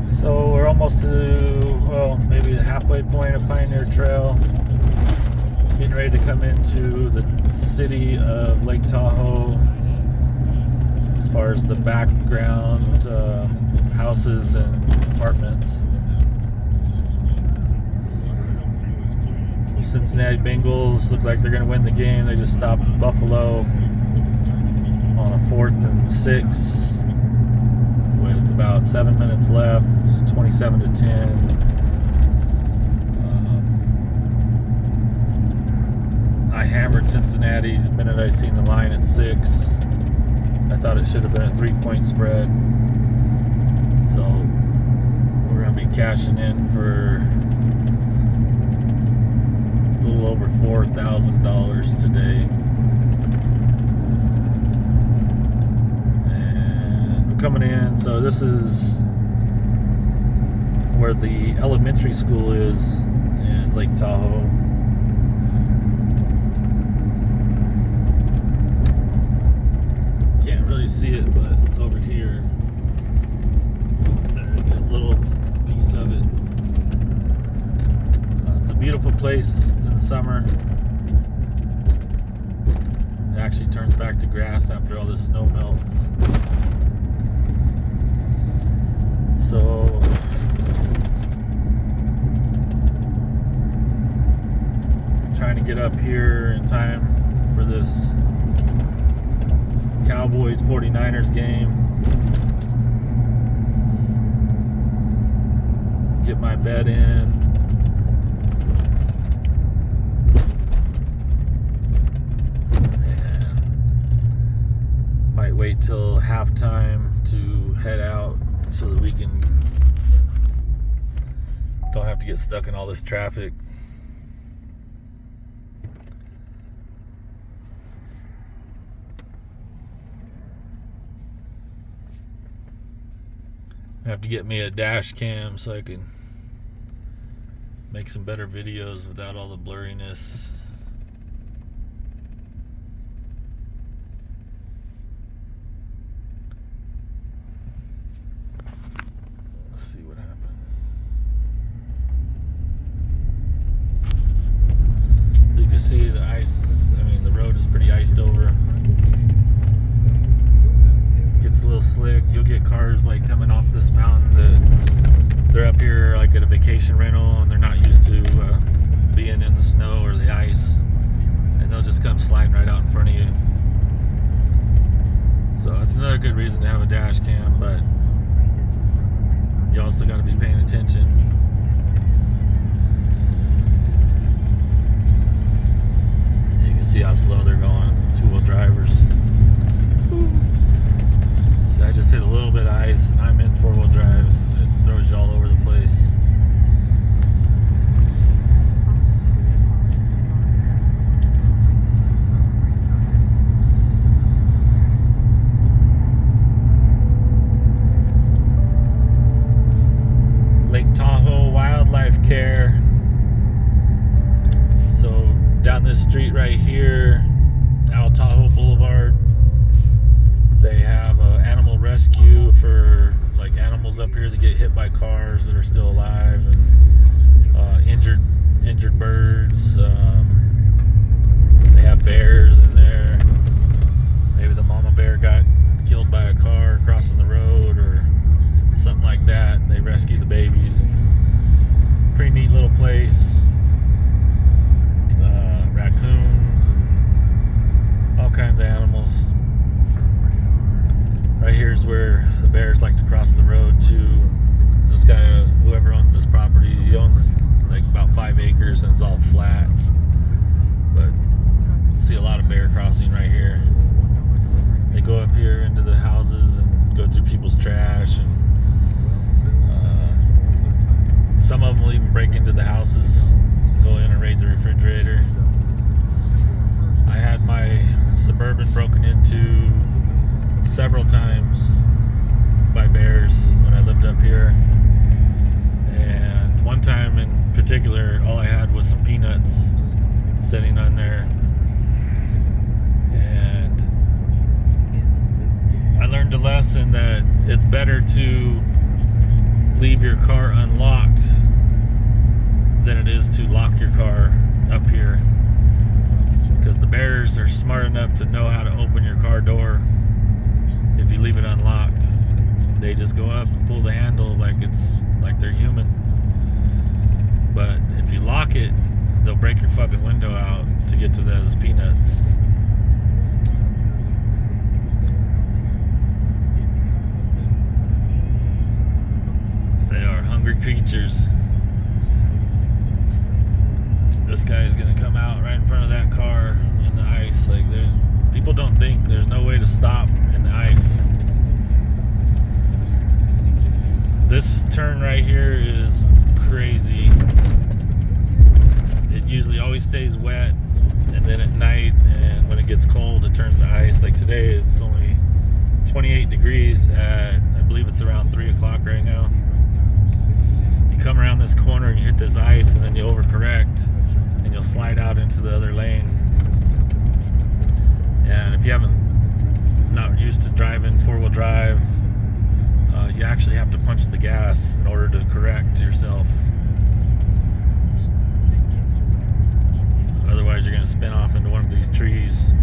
So we're almost to, well, maybe the halfway point of Pioneer Trail, getting ready to come into the city of Lake Tahoe. As far as the background, houses and apartments. Cincinnati Bengals look like they're going to win the game. They just stopped Buffalo on a 4th and 6 with about 7 minutes left. It's 27-10. I hammered Cincinnati the minute I seen the line at 6. I thought it should have been a 3-point spread. So we're going to be cashing in for a little over $4,000 today. And we're coming in, so this is where the elementary school is in Lake Tahoe. Can't really see it, but it's over here. There's a little piece of it. It's a beautiful place in the summer. It actually turns back to grass after all this snow melts. So I'm trying to get up here in time for this Cowboys 49ers game. Get my bed in. Wait till halftime to head out so that we don't have to get stuck in all this traffic. I have to get me a dash cam so I can make some better videos without all the blurriness. See what happened. You can see the ice the road is pretty iced over. Gets a little slick. You'll get cars like coming off this mountain that they're up here like at a vacation rental and they're not used to being in the snow or the ice, and they'll just come sliding right out in front of you. So that's another good reason to have a dash cam, but you also got to be paying attention. You can see how slow they're going, two-wheel drivers. So I just hit a little bit of ice. I'm in four-wheel drive. It throws you all over the place. Lake Tahoe Wildlife Care. So down this street right here, out Tahoe Boulevard, they have animal rescue for like animals up here that get hit by cars that are still alive, and injured birds. They have bears in there. Maybe the mama bear got killed by a car crossing the road or something like that. They rescue the babies. Pretty neat little place. Raccoons and all kinds of animals. Right here is where the bears like to cross the road to. This guy, whoever owns this property, he owns like about 5 acres and it's all flat. particular, all I had was some peanuts sitting on there. And I learned a lesson that it's better to leave your car unlocked than it is to lock your car up here, because the bears are smart enough to know how to open your car door. If you leave it unlocked, they just go up and pull the handle like they're human. But if you lock it, they'll break your fucking window out to get to those peanuts. They are hungry creatures. This guy is gonna come out right in front of that car in the ice. Like, people don't think there's no way to stop in the ice. This turn right here is crazy. It usually always stays wet, and then at night and when it gets cold, it turns to ice. Like today, it's only 28 degrees at, I believe it's around 3 o'clock right now. You come around this corner and you hit this ice, and then you overcorrect and you'll slide out into the other lane. And if you not used to driving four-wheel drive, you actually have to punch the gas in order to correct yourself. Otherwise, you're going to spin off into one of these trees.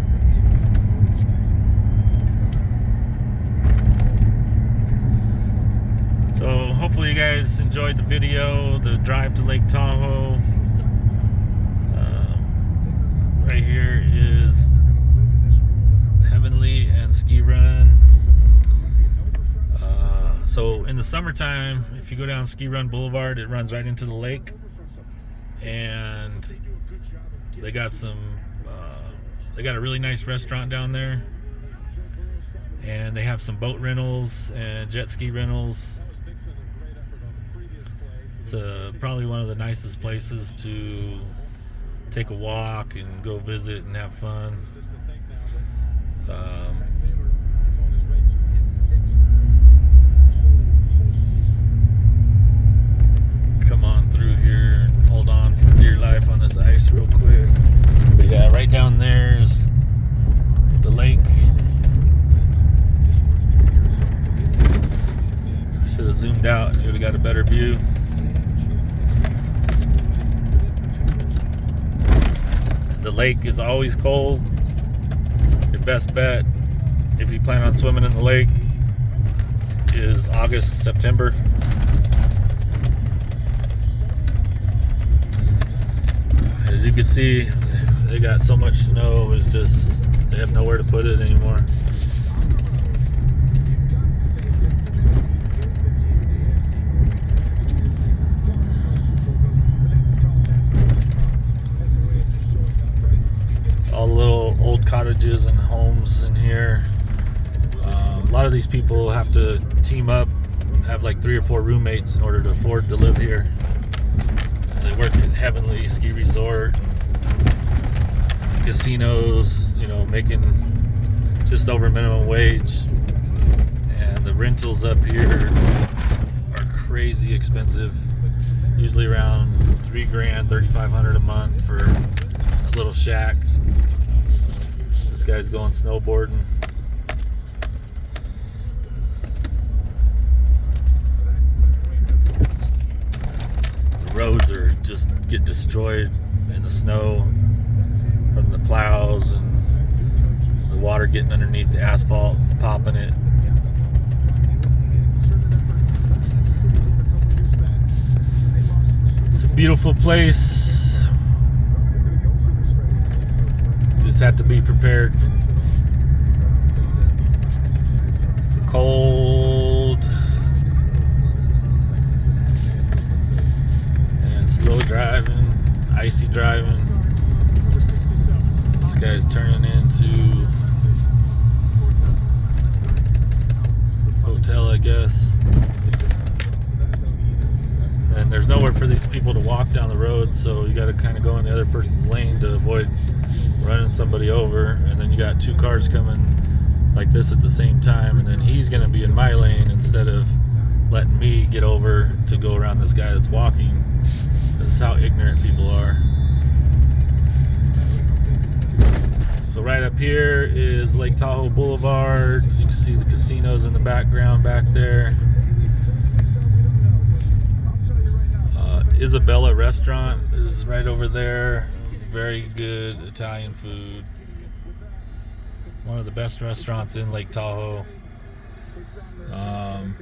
So hopefully you guys enjoyed the video, the drive to Lake Tahoe. Right here is Heavenly and Ski Run. So in the summertime, if you go down Ski Run Boulevard, it runs right into the lake, and they got they got a really nice restaurant down there, and they have some boat rentals and jet ski rentals. It's probably one of the nicest places to take a walk and go visit and have fun. Come on through here and hold on for dear life on this ice real quick. But yeah, right down there is the lake. I should have zoomed out and you would have got a better view. The lake is always cold. Your best bet, if you plan on swimming in the lake, is August, September. As you can see, they got so much snow, it's just, they have nowhere to put it anymore. All the little old cottages and homes in here. A lot of these people have to team up, have like 3 or 4 roommates in order to afford to live here. They work at Heavenly Ski Resort, casinos, you know, making just over minimum wage. And the rentals up here are crazy expensive. Usually around $3,000, $3,500 a month for a little shack. This guy's going snowboarding. The roads are just get destroyed in the snow from the plows and the water getting underneath the asphalt, popping it. It's a beautiful place. You just have to be prepared. Cold and slow driving, icy driving. This guy's turning into hotel, I guess. And there's nowhere for these people to walk down the road, so you got to kind of go in the other person's lane to avoid running somebody over. And then you got 2 cars coming like this at the same time, and then he's going to be in my lane instead of letting me get over to go around this guy that's walking. This is how ignorant people are. So right up here is Lake Tahoe Boulevard. You can see the casinos in the background back there. Isabella Restaurant is right over there. Very good Italian food. One of the best restaurants in Lake Tahoe.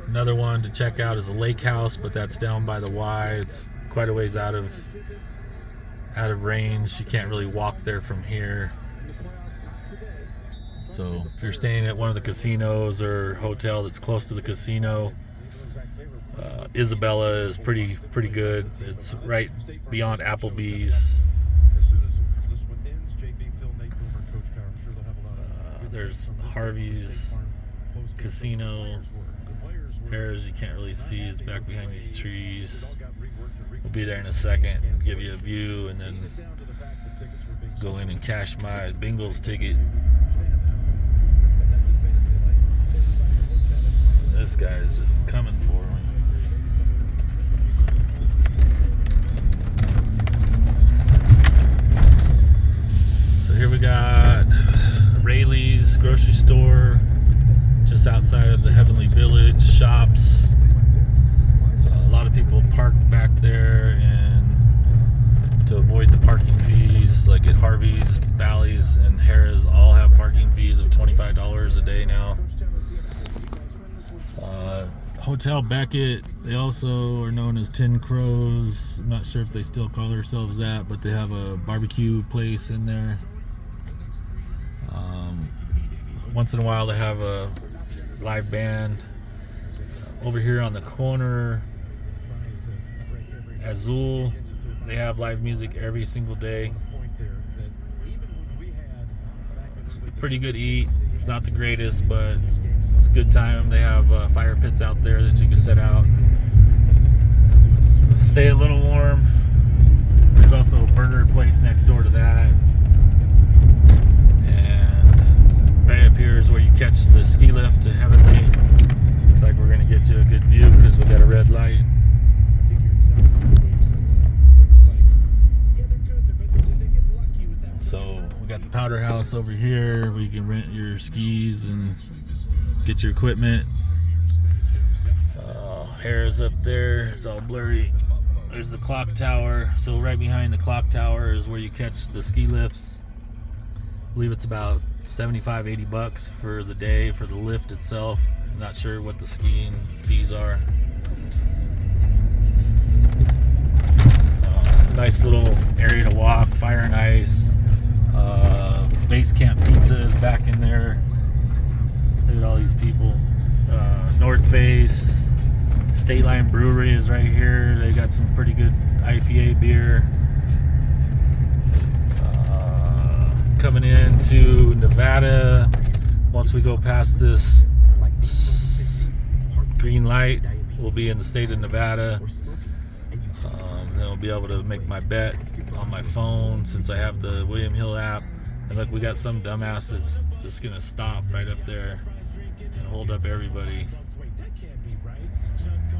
Another one to check out is a lake house, but that's down by the Y. It's quite a ways out of range. You can't really walk there from here. So if you're staying at one of the casinos or hotel that's close to the casino, Isabella is pretty good. It's right beyond Applebee's. There's Harvey's Casino. Harris, you can't really see. It's back behind these trees. We'll be there in a second, give you a view, and then go in and cash my Bengals ticket. This guy is just coming for me. So here we got Rayleigh's grocery store, just outside of the Heavenly Village. Shops. A lot of people park back there, and to avoid the parking fees, like at Harvey's, Bally's, and Harrah's, all have parking fees of $25 a day now. Hotel Beckett, they also are known as Tin Crows. I'm not sure if they still call themselves that, but they have a barbecue place in there. Once in a while they have a live band. Over here on the corner, Azul, they have live music every single day. It's pretty good eat. It's not the greatest, but it's a good time. They have fire pits out there that you can set out, stay a little warm. There's also a burger place next door to that. And right up here is where you catch the ski lift to Heavenly. Looks like we're going to get you a good view because we got a red light. So we got the powder house over here where you can rent your skis and get your equipment. Hair is up there. It's all blurry. There's the clock tower. So right behind the clock tower is where you catch the ski lifts. I believe it's about $75-$80 for the day for the lift itself. I'm not sure what the skiing fees are. It's a nice little area to walk. Fire and ice. Base Camp Pizza is back in there. Look at all these people. North Face. State Line Brewery is right here. They got some pretty good IPA beer. Coming into Nevada, once we go past this green light, we'll be in the state of Nevada. Then I'll be able to make my bet on my phone since I have the William Hill app. And look, we got some dumbass that's just gonna stop right up there and hold up everybody.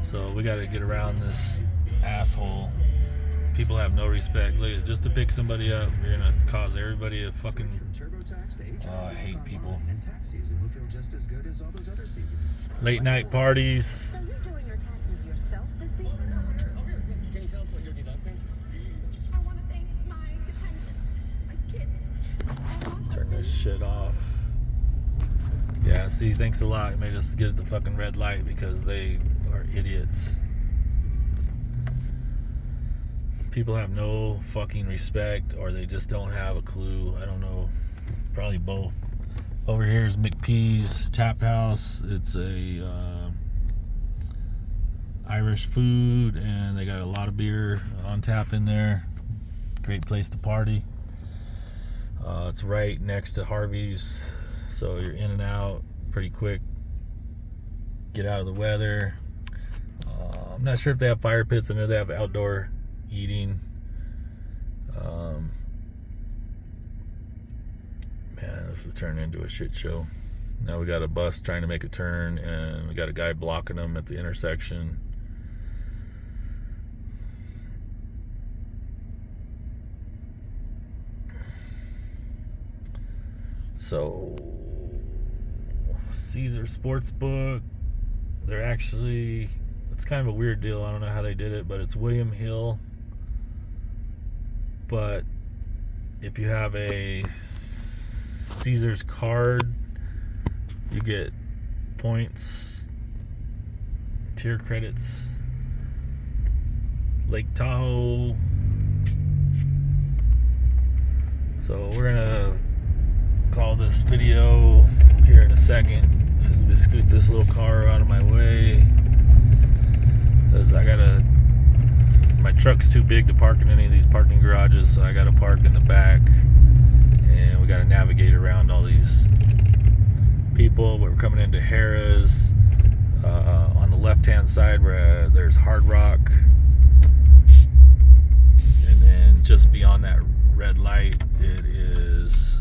So we got to get around this asshole. People have no respect. Look, just to pick somebody up, you're gonna cause everybody a fucking. Oh, I hate people. Late night parties. So you're doing your taxes yourself this season? Can you tell us what you're deducting? I want to thank my dependents, my kids. Turn this shit off. Yeah, see, thanks a lot. You made us get at the fucking red light because they are idiots. People have no fucking respect, or they just don't have a clue. I don't know. Probably both. Over here is McPee's Tap House. It's a Irish food, and they got a lot of beer on tap in there. Great place to party. It's right next to Harvey's, so you're in and out pretty quick. Get out of the weather. I'm not sure if they have fire pits. I know they have outdoor eating. Man, this is turning into a shit show. Now we got a bus trying to make a turn, and we got a guy blocking them at the intersection. So, Caesar Sportsbook, they're actually, it's kind of a weird deal. I don't know how they did it, but it's William Hill. But if you have a Caesar's card, you get points, tier credits, Lake Tahoe. So we're gonna call this video here in a second, as soon as we scoot this little car out of my way, because my truck's too big to park in any of these parking garages, so I gotta park in the back, and we gotta navigate around all these people. We're coming into Harrah's. On the left hand side where there's Hard Rock, and then just beyond that red light it is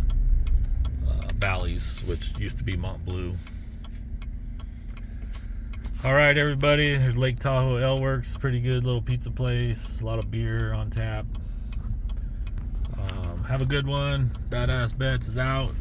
Bally's, which used to be Mont Bleu. Alright everybody, there's Lake Tahoe Ale Works, pretty good little pizza place, a lot of beer on tap. Have a good one. Badass Bets is out.